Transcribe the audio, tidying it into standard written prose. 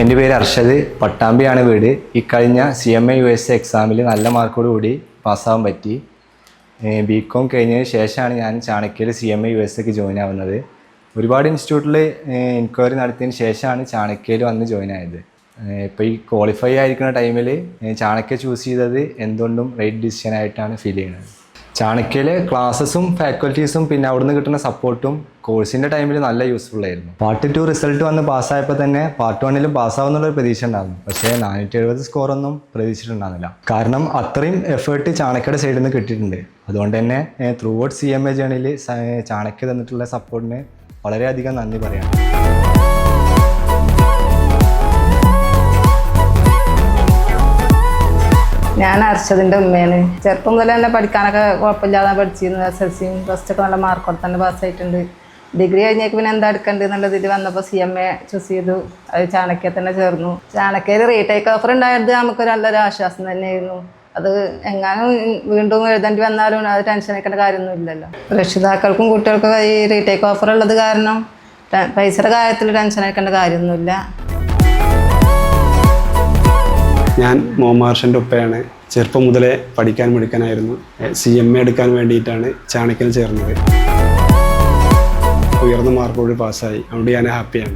എൻ്റെ പേര് അർഷദ്, പട്ടാമ്പിയാണ് വീട്. ഇക്കഴിഞ്ഞ CMA US എക്സാമിൽ നല്ല മാർക്കോട് കൂടി പാസ്സാവാൻ പറ്റി. BCom കഴിഞ്ഞതിന് ശേഷമാണ് ഞാൻ ചാണക്യയിൽ CMA USക്ക് ജോയിൻ ആവുന്നത്. ഒരുപാട് ഇൻസ്റ്റിറ്റ്യൂട്ടിൽ എൻക്വയറി നടത്തിയതിന് ശേഷമാണ് ചാണക്യയിൽ വന്ന് ജോയിൻ ആയത്. ഇപ്പോൾ ഈ ക്വാളിഫൈ ആയിരിക്കുന്ന ടൈമിൽ ചാണക്യ ചൂസ് ചെയ്തത് എന്തുകൊണ്ടും റൈറ്റ് ഡിസിഷൻ ആയിട്ടാണ് ഫീൽ ചെയ്യുന്നത്. ചാണക്യയിലെ ക്ലാസ്സസും ഫാക്കൽറ്റീസും പിന്നെ അവിടുന്ന് കിട്ടുന്ന സപ്പോർട്ടും കോഴ്സിൻ്റെ ടൈമിൽ നല്ല യൂസ്ഫുൾ ആയിരുന്നു. പാർട്ട് 2 റിസൾട്ട് വന്ന് പാസ്സായപ്പോൾ തന്നെ പാർട്ട് 1ലും പാസ്സാവുന്നുള്ളൊരു പ്രതീക്ഷ ഉണ്ടായിരുന്നു. പക്ഷേ 470 സ്കോറൊന്നും പ്രതീക്ഷിച്ചിട്ടുണ്ടായിരുന്നില്ല. കാരണം അത്രയും എഫേർട്ട് ചാണക്യയുടെ സൈഡിൽ നിന്ന് കിട്ടിയിട്ടുണ്ട്. അതുകൊണ്ട് തന്നെ ത്രൂ ഔട്ട് CMA ജേണിയിൽ ചാണക്യ തന്നിട്ടുള്ള സപ്പോർട്ടിന് വളരെയധികം നന്ദി പറയാം. ഞാൻ അർഷദിൻ്റെ ഉമ്മയാണ്. ചെറുപ്പം മുതൽ തന്നെ പഠിക്കാനൊക്കെ കുഴപ്പമില്ലാതെ പഠിച്ചിരുന്നു. SSLCയും പ്ലസ്റ്റൊക്കെ നല്ല മാർക്കോടെ തന്നെ പാസ്സായിട്ടുണ്ട്. ഡിഗ്രി കഴിഞ്ഞേക്ക് പിന്നെ എന്താ എടുക്കേണ്ടത് എന്നുള്ളതിൽ വന്നപ്പോൾ CMA ചൂസ് ചെയ്തു. അത് ചാണക്യ തന്നെ ചേർന്നു. ചാണക്യയിൽ റീടേക്ക് ഓഫർ ഉണ്ടായത് നമുക്ക് നല്ലൊരു ആശ്വാസം തന്നെയായിരുന്നു. അത് എങ്ങാനും വീണ്ടും എഴുതേണ്ടി വന്നാലും അത് ടെൻഷൻ അടിക്കേണ്ട കാര്യമൊന്നും ഇല്ലല്ലോ. രക്ഷിതാക്കൾക്കും കുട്ടികൾക്കും ഈ റീടേക്ക് ഓഫർ ഉള്ളത് കാരണം പൈസയുടെ കാര്യത്തിൽ ടെൻഷൻ അടിക്കേണ്ട കാര്യമൊന്നുമില്ല. ഞാൻ മോമാർഷൻ്റെ ഉപ്പയാണ്. ചെറുപ്പം മുതലേ പഠിക്കാൻ മിടുക്കാനായിരുന്നു. CMA എടുക്കാൻ വേണ്ടിയിട്ടാണ് ചാണക്യയിൽ ചേർന്നത്. ഉയർന്ന മാർക്കോട് പാസ്സായി. അതുകൊണ്ട് ഞാൻ ഹാപ്പിയാണ്.